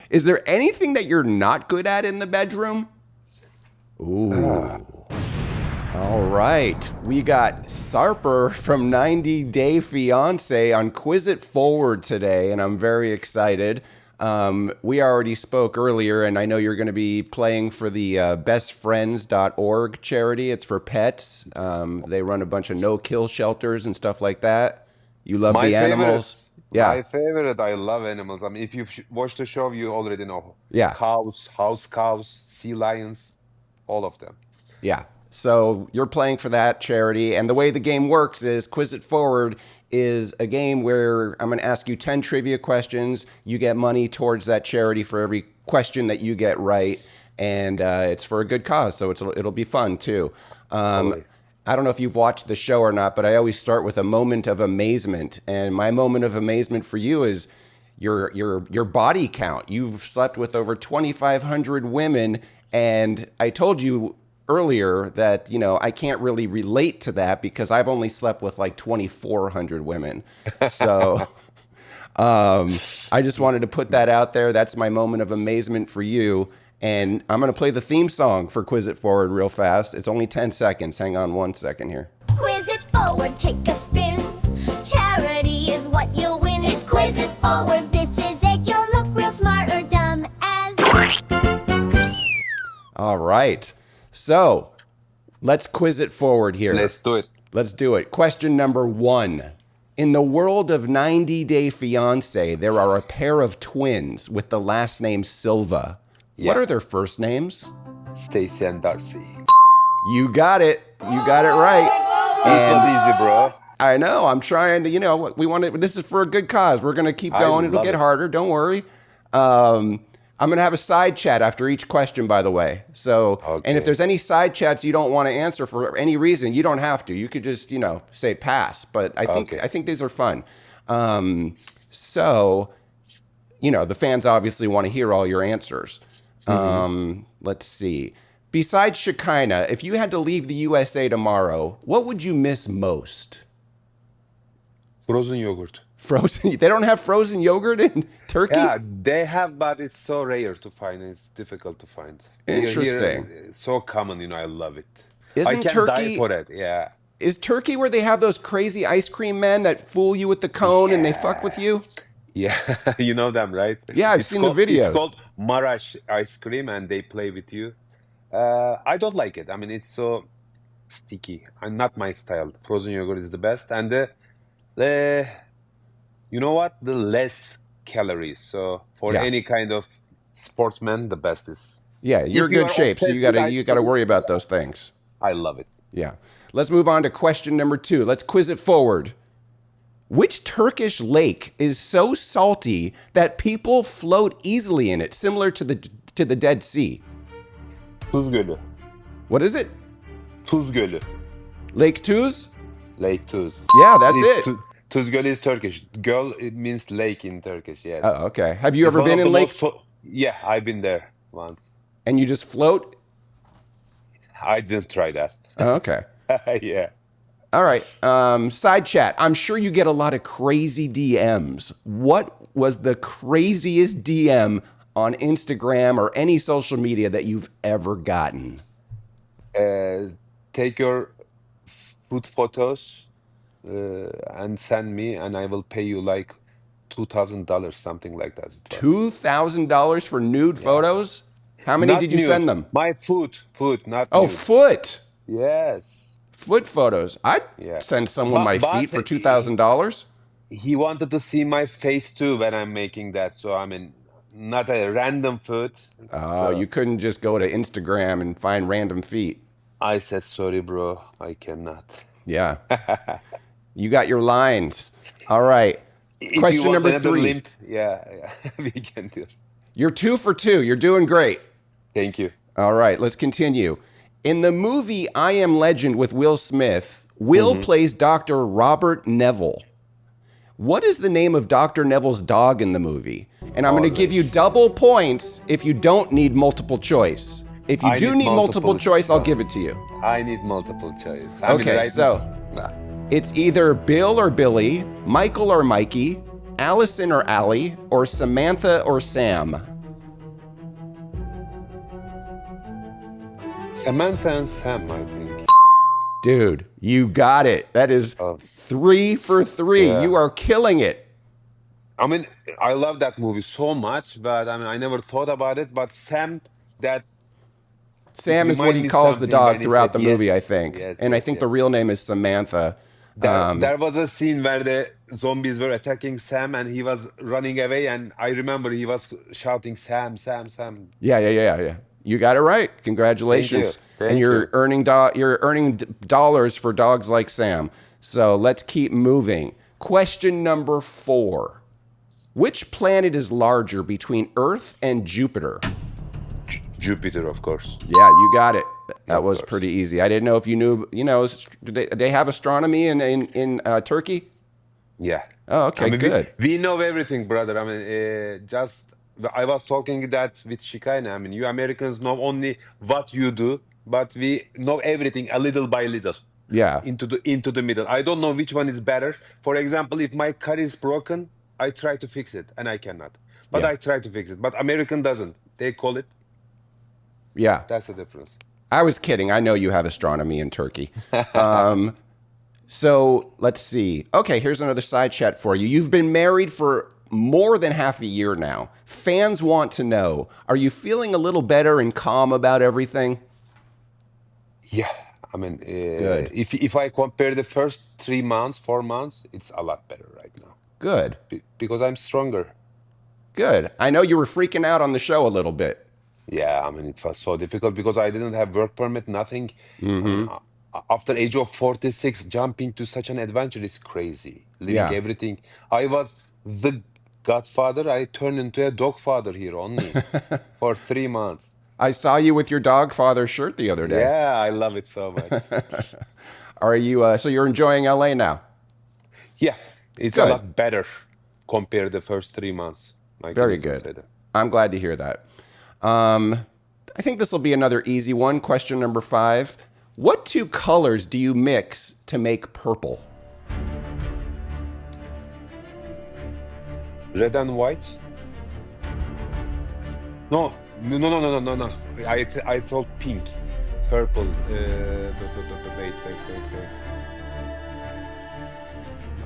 Is there anything that you're not good at in the bedroom? Ooh. All right. We got Sarper from 90 Day Fiancé on Quiz-It Forward today, and I'm very excited. We already spoke earlier, and I know you're going to be playing for the bestfriends.org charity. It's for pets. They run a bunch of no-kill shelters and stuff like that. You love the animals. Yeah. My favorite. I love animals. I mean, if you've watched the show, you already know. Yeah. Cows, house cows, sea lions, all of them. Yeah. So you're playing for that charity. And the way the game works is Quiz-It Forward is a game where I'm going to ask you 10 trivia questions. You get money towards that charity for every question that you get right. And it's for a good cause. So it'll be fun, too. Totally. I don't know if you've watched the show or not, but I always start with a moment of amazement. And my moment of amazement for you is your body count. You've slept with over 2,500 women. And I told you earlier that, I can't really relate to that because I've only slept with like 2,400 women. So I just wanted to put that out there. That's my moment of amazement for you. And I'm going to play the theme song for Quiz It Forward real fast. It's only 10 seconds. Hang on 1 second here. Quiz It Forward, take a spin. Charity is what you'll win. It's Quiz It Forward. This is it. You'll look real smart or dumb as... All right. So let's quiz it forward here. Let's do it. Let's do it. Question number 1. In the world of 90 Day Fiancé, there are a pair of twins with the last name Silva. Yeah. What are their first names? Stacy and Darcy. You got it. You got it right. It was easy, bro. I know. I'm trying to, we want to, this is for a good cause. We're going to keep going. It'll get harder. Don't worry. I'm going to have a side chat after each question, by the way. So, And if there's any side chats you don't want to answer for any reason, you don't have to. You could just, say pass. But I think these are fun. So, the fans obviously want to hear all your answers. Let's see. Besides Shekinah, if you had to leave the USA tomorrow, what would you miss most? Frozen yogurt. Frozen? They don't have frozen yogurt in Turkey? Yeah, they have, but it's so rare to find. It's difficult to find. Interesting. Here, it's so common, I love it. Isn't I can Turkey, die for it, yeah. Is Turkey where they have those crazy ice cream men that fool you with the cone and they fuck with you? Yeah, you know them, right? Yeah, I've seen the videos. It's called Marash ice cream, and they play with you. I don't like it. I mean, it's so sticky. And not my style. Frozen yogurt is the best, and you know what? The less calories. So for any kind of sportsman, the best is. Yeah, you're in good shape, so you gotta worry about those things. I love it. Yeah. Let's move on to question number 2. Let's quiz it forward. Which Turkish lake is so salty that people float easily in it, similar to the Dead Sea? Tuz Gölü. What is it? Tuz Gölü. Lake Tuz? Lake Tuz. Yeah, that's it. Tuz Gölü is Turkish. Göl, it means lake in Turkish, yes. Oh, okay. Have you ever been in Lake? Yeah, I've been there once. And you just float? I didn't try that. Oh, okay. Yeah. All right. Side chat. I'm sure you get a lot of crazy DMs. What was the craziest DM on Instagram or any social media that you've ever gotten? Take your food photos and send me, and I will pay you like $2,000, something like that. $2,000 for nude photos? How many did you send them? My foot, not Oh, nude. foot. Yes. Foot photos. I'd send someone my feet for $2,000. He wanted to see my face too when I'm making that. So, I mean, not a random foot. Oh, you couldn't just go to Instagram and find random feet. I said, sorry, bro. I cannot. Yeah. You got your lines. All right. Question number 3. Limp, yeah, we can do it. You're 2 for 2. You're doing great. Thank you. All right, let's continue. In the movie I Am Legend with Will Smith, Will plays Dr. Robert Neville. What is the name of Dr. Neville's dog in the movie? And I'm going to give you double points if you don't need multiple choice. If you do need multiple choice, I'll give it to you. I need multiple choice. It's either Bill or Billy, Michael or Mikey, Allison or Allie, or Samantha or Sam. Samantha and Sam, I think. Dude, you got it. That is 3 for 3. Yeah. You are killing it. I mean, I love that movie so much, but I mean, I never thought about it. But Sam, it Sam is what reminded he me calls the something when dog he throughout said the movie, I yes, think. yes, And I yes, think the yes. real name is Samantha. There was a scene where the zombies were attacking Sam and he was running away, and I remember he was shouting, Sam, Sam, Sam. Yeah. You got it right. Congratulations. Thank And you're you. earning dollars for dogs like Sam. So let's keep moving. Question number 4. Which planet is larger between Earth and Jupiter? Jupiter, of course. Yeah, you got it. That Of was course. pretty easy. I didn't know if you knew, they have astronomy in Turkey? Yeah. Oh, okay, I mean, good. we know everything, brother. I mean, I was talking that with Shikaina. I mean, you Americans know only what you do, but we know everything a little by little. Yeah. Into the middle. I don't know which one is better. For example, if my car is broken, I try to fix it, and I cannot. But Yeah. I try to fix it. But American doesn't. They call it. Yeah. That's the difference. I was kidding. I know you have astronomy in Turkey. So let's see. Okay, here's another side chat for you. You've been married for more than half a year now. Fans want to know, are you feeling a little better and calm about everything? Yeah. I mean, Good. if I compare the first 3 months, 4 months, it's a lot better right now Good. because I'm stronger. Good. I know you were freaking out on the show a little bit. Yeah, I mean, it was so difficult because I didn't have work permit, nothing. I mean, after age of 46, jumping to such an adventure is crazy. Leaving Yeah. everything. I was the godfather. I turned into a dog father here only for 3 months. I saw you with your dog father shirt the other day. Yeah, I love it so much. Are you, so you're enjoying LA now? Yeah, it's Good. a lot better compared to the first 3 months. I can Very easily good. say that. I'm glad to hear that. I think this will be another easy one. Question number 5. What 2 colors do you mix to make purple? Red and white? No. I told pink, purple. Wait.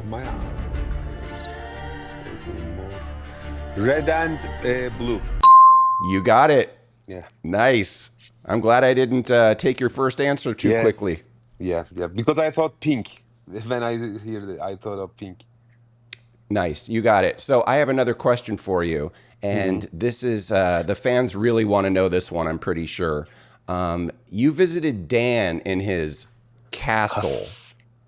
My red and blue. You got it. Yeah. Nice. I'm glad I didn't take your first answer too Yes. quickly. Yeah. Because I thought pink. When I thought of pink. Nice. You got it. So I have another question for you. And this is, the fans really want to know this one, I'm pretty sure. You visited Dan in his castle.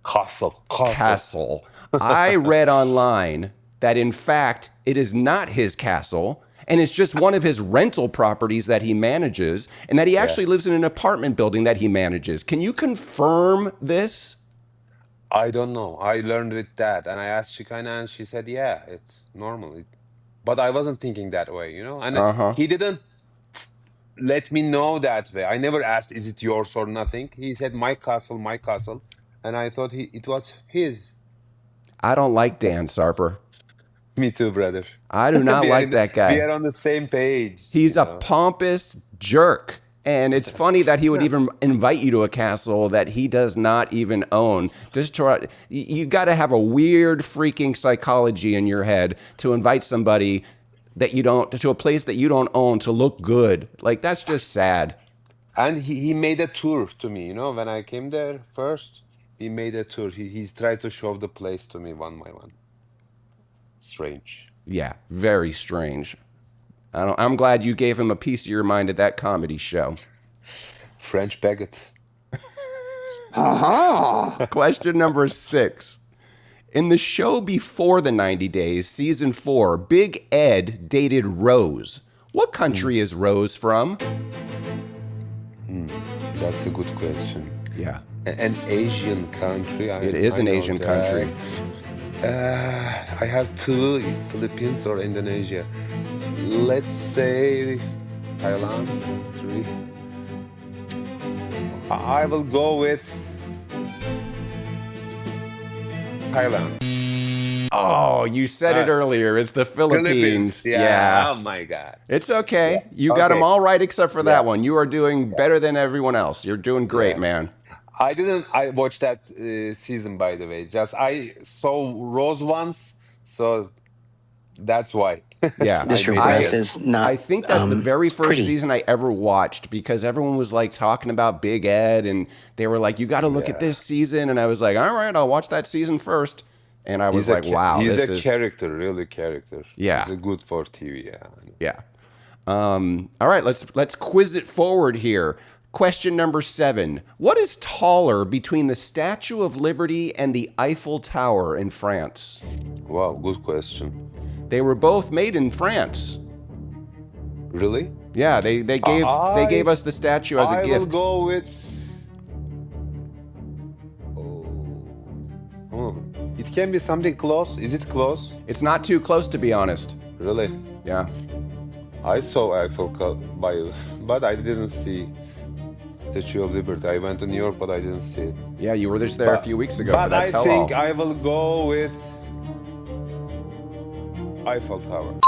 Castle. I read online that, in fact, it is not his castle, and it's just one of his rental properties that he manages, and that he actually lives in an apartment building that he manages. Can you confirm this? I don't know. I learned with that, and I asked Shikaina, and she said, "Yeah, it's normal." But I wasn't thinking that way, you know. And he didn't let me know that way. I never asked, "Is it yours or nothing?" He said, my castle," and I thought it was his. I don't like Dan, Sarper. Me too, brother. I do not like that We guy. are on the same page. He's you a know. pompous jerk. And it's funny that he would even invite you to a castle that he does not even own. You got to have a weird freaking psychology in your head to invite somebody that you don't, to a place that you don't own, to look good. Like, that's just sad. And he made a tour to me, you know, when I came there first, he made a tour. He's tried to show the place to me one by one. Strange. Yeah, very strange. I'm glad you gave him a piece of your mind at that comedy show. French baguette. Question number 6. In the show before the 90 Days, season 4, Big Ed dated Rose. What country is Rose from? That's a good question. Yeah. An Asian country. It is an know Asian that. country. I have 2, Philippines or Indonesia. Let's say Thailand. 3. I will go with Thailand. Oh, you said it earlier. It's the Philippines. Yeah. Oh my God. It's okay. You got them all right except for that one. You are doing better than everyone else. You're doing great, man. I watched that season, by the way. Just I saw Rose once, so that's why. Yeah. I Just your made a breath guess. is not. I think that's the very first pretty. season I ever watched because everyone was like talking about Big Ed and they were like, you got to look at this season. And I was like, all right, I'll watch that season first. And I was like, wow, He's this a is character, really character. Yeah. He's good for TV. Yeah. Yeah. All right, let's quiz it forward here. Question number 7. What is taller between the Statue of Liberty and the Eiffel Tower in France? Wow, good question. They were both made in France. Really? Yeah, they gave us the statue as a I gift. will go with. It can be something close. Is it close? It's not too close, to be honest. Really? Yeah. I saw Eiffel by, but I didn't see Statue of Liberty. I went to New York, but I didn't see it. Yeah, you were just there a few weeks ago for But that I tell-all. think I will go with Eiffel Tower.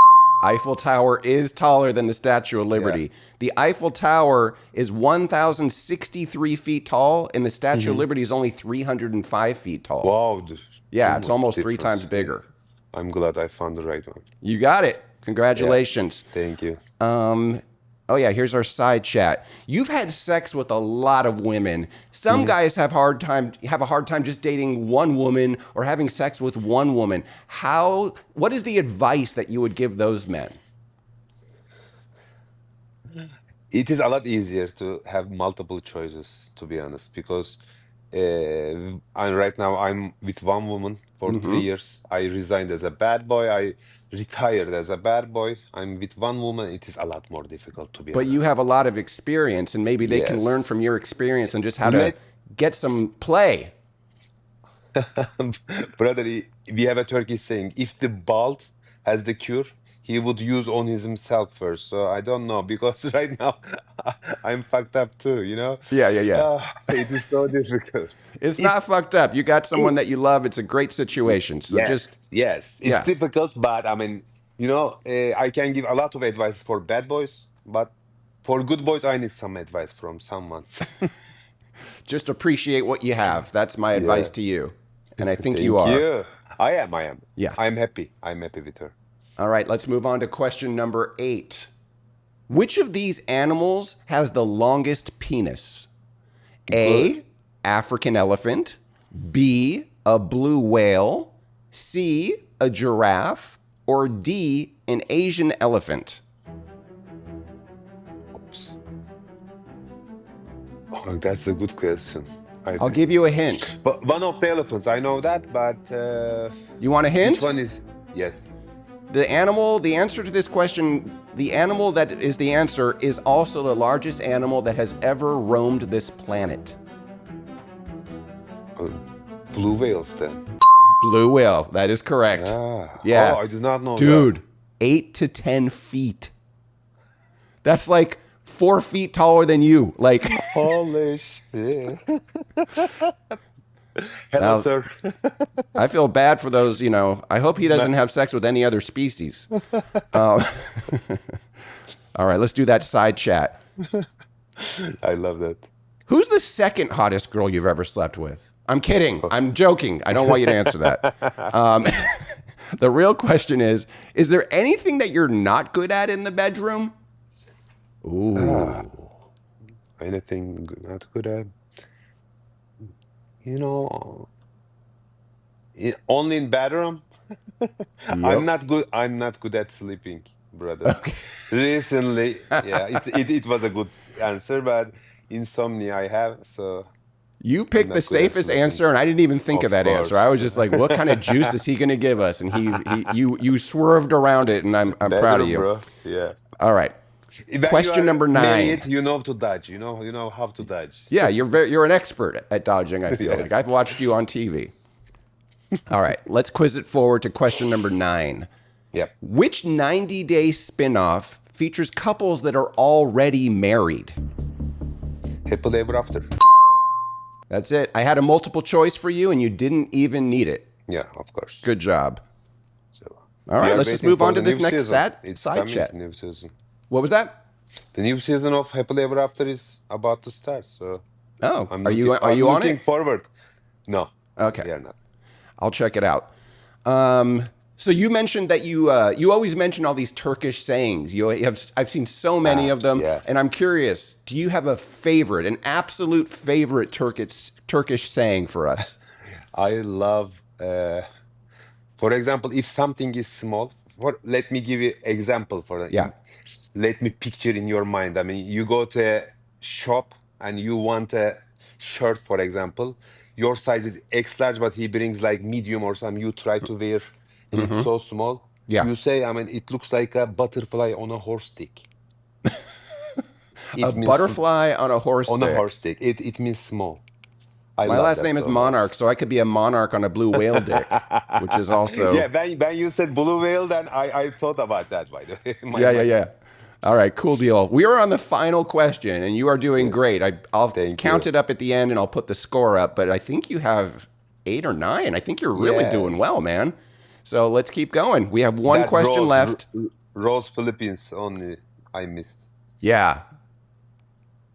Eiffel Tower is taller than the Statue of Liberty. The Eiffel Tower is 1,063 feet tall, and the Statue of Liberty is only 305 feet tall. Wow. Yeah, it's too much almost 3 difference. times bigger. I'm glad I found the right one. You got it. Congratulations. Thank you. Oh yeah, here's our side chat. You've had sex with a lot of women. Some guys have a hard time just dating one woman or having sex with one woman. What is the advice that you would give those men? It is a lot easier to have multiple choices, to be honest, because right now I'm with one woman for 3 years. I resigned as a bad boy. I retired as a bad boy. I'm with one woman. It is a lot more difficult, to be But honest. you have a lot of experience, and maybe they can learn Yes. from your experience and just how to get some play. Brother, we have a Turkish saying, if the bald has the cure, he would use on himself first. So I don't know, because right now I'm fucked up too, you know? Yeah. It is so difficult. It's not fucked up. You got someone that you love. It's a great situation. So Yes, it's difficult, but I mean, you know, I can give a lot of advice for bad boys, but for good boys, I need some advice from someone. just appreciate what you have. That's my advice to you. And I think you are. Thank you. I am. Yeah. I'm happy with her. All right, let's move on to question number 8. Which of these animals has the longest penis? A, African elephant. B, a blue whale. C, a giraffe. Or D, an Asian elephant? Oops. Oh, that's a good question. I'll give you a hint. But one of the elephants, I know that, but You want a hint? which one is? Yes. The answer to this question, the animal that is the answer is also the largest animal that has ever roamed this planet. Blue whales then. Blue whale, that is correct. Yeah. Oh, I did not know Dude, 8 to 10 feet. That's like 4 feet taller than you. Like, that. Holy shit. Hello, Now- sir. I feel bad for those, I hope he doesn't have sex with any other species. All right, let's do that side chat. I love that. Who's the second hottest girl you've ever slept with? I'm kidding. I'm joking. I don't want you to answer that. The real question is there anything that you're not good at in the bedroom? Ooh. Anything not good at? You know, only in bedroom. I'm not good. I'm not good at sleeping, brother. Okay. Recently, yeah, it was a good answer, but insomnia I have. So You picked the not good at safest sleeping. answer, and I didn't even think of Of that answer. I was just like, what kind of juice is he going to give us? And you swerved around it, and I'm proud of bedroom, you. bro. Yeah. All right. When you Question are number 9. married, you know to dodge. You know how to dodge. Yeah, you're an expert at dodging, I feel Yes. like. I've watched you on TV. All right, let's quiz it forward to question number 9. Yep. Which 90-day spinoff features couples that are already married? Happily ever after. That's it. I had a multiple choice for you, and you didn't even need it. Yeah, of course. Good job. All We right, are let's just waiting move for on to the this new next season. It's side coming, chat. new season. What was that? The new season of Happily Ever After is about to start, so Oh, I'm are you I'm on looking it? forward. No, Okay, we are not. I'll check it out. So you mentioned that you always mention all these Turkish sayings. I've seen so many of them, Yes. and I'm curious. Do you have a favorite, an absolute favorite Turkish saying for us? I love, for example, if something is small, let me give you example for that. Yeah. Let me picture in your mind. I mean, you go to a shop and you want a shirt, for example. Your size is X large, but he brings like medium or some. You try to wear, and it's so small. Yeah. You say, I mean, it looks like a butterfly on a horse stick. A It means butterfly on a horse on a stick. horse stick. It means small. I My love last that name is so much. Monarch, so I could be a monarch on a blue whale dick, which is also Yeah, when you said blue whale, then I thought about that, by the way. My yeah, yeah, mind. yeah. All right, cool deal. We are on the final question, and you are doing Yes. great. I'll Thank count you. it up at the end, and I'll put the score up. But I think you have 8 or 9. I think you're really doing well, Yes. man. So let's keep going. We have one That question left. Rose Philippines only I missed. Yeah,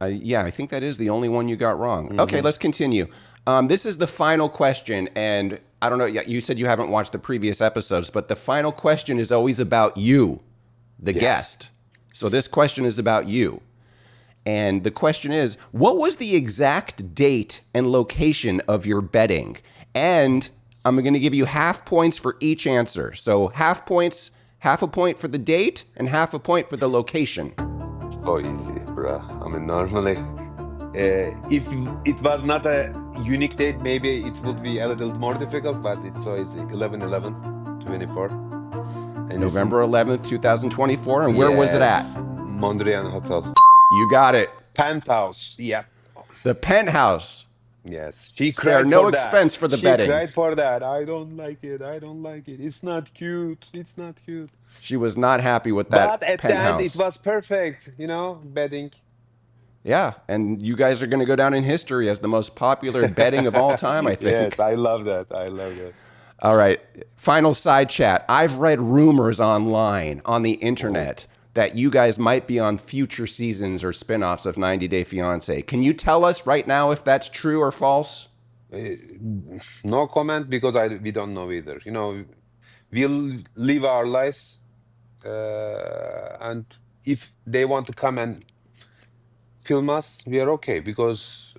yeah. I think that is the only one you got wrong. Okay, let's continue. This is the final question, and I don't know. You said you haven't watched the previous episodes, but the final question is always about you, the guest. So this question is about you. And the question is, what was the exact date and location of your bedding? And I'm going to give you half points for each answer. So half a point for the date and half a point for the location. So easy, bruh. I mean, normally, if it was not a unique date, maybe it would be a little more difficult, but it's so easy. 11/11/24. And it's November 11th, 2024. And where was it at? yes, Mondrian Hotel. You got it. Penthouse. Yeah. The penthouse. Yes. She Spare cried no for that. expense for the She bedding. cried for that. I don't like it. I don't like it. It's not cute. It's not cute. She was not happy with But that at the end, it penthouse. was perfect. You know, bedding. Yeah, and you guys are going to go down in history as the most popular bedding of all time, I think. Yes, I love that. I love that. All right, final side chat. I've read rumors online on the internet that you guys might be on future seasons or spin-offs of 90 Day Fiancé. Can you tell us right now if that's true or false? No comment because we don't know either. You know, we'll live our lives, and if they want to come and film us, we are okay because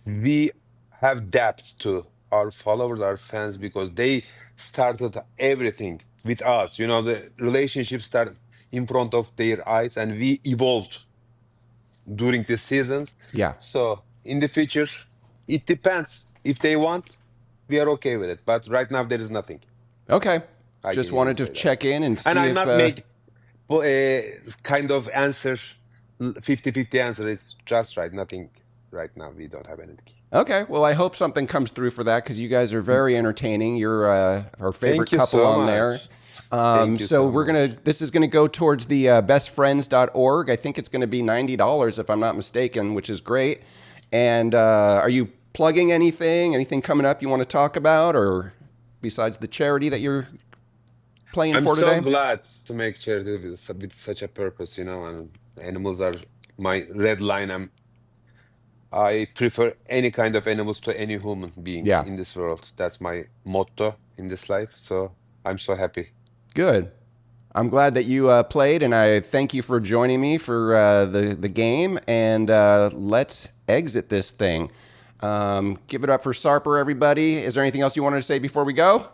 we have depth to our followers, our fans, because they started everything with us. You know, the relationship started in front of their eyes, and we evolved during the seasons. Yeah. So in the future, it depends. If they want, we are okay with it. But right now, there is nothing. Okay. I Just can wanted easily to say that. check in and see And I'm if... not make kind of answer 50-50 answer. It's just right. Nothing right now. We don't have anything. Okay, well, I hope something comes through for that because you guys are very entertaining. You're our favorite Thank you couple so on much. there. Thank you so we're much. this is gonna go towards the bestfriends.org. I think it's gonna be $90 if I'm not mistaken, which is great. And are you plugging anything? Anything coming up you want to talk about, or besides the charity that you're playing I'm for so today? glad to make charity with such a purpose, you know, and animals are my red line. I prefer any kind of animals to any human being Yeah. in this world. That's my motto in this life. So I'm so happy. Good. I'm glad that you played, and I thank you for joining me for the game. And let's exit this thing. Give it up for Sarper, everybody. Is there anything else you wanted to say before we go?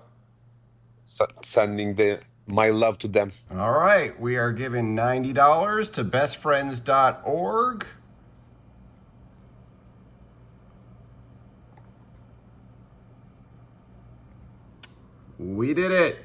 Sending my love to them. All right. We are giving $90 to bestfriends.org. We did it.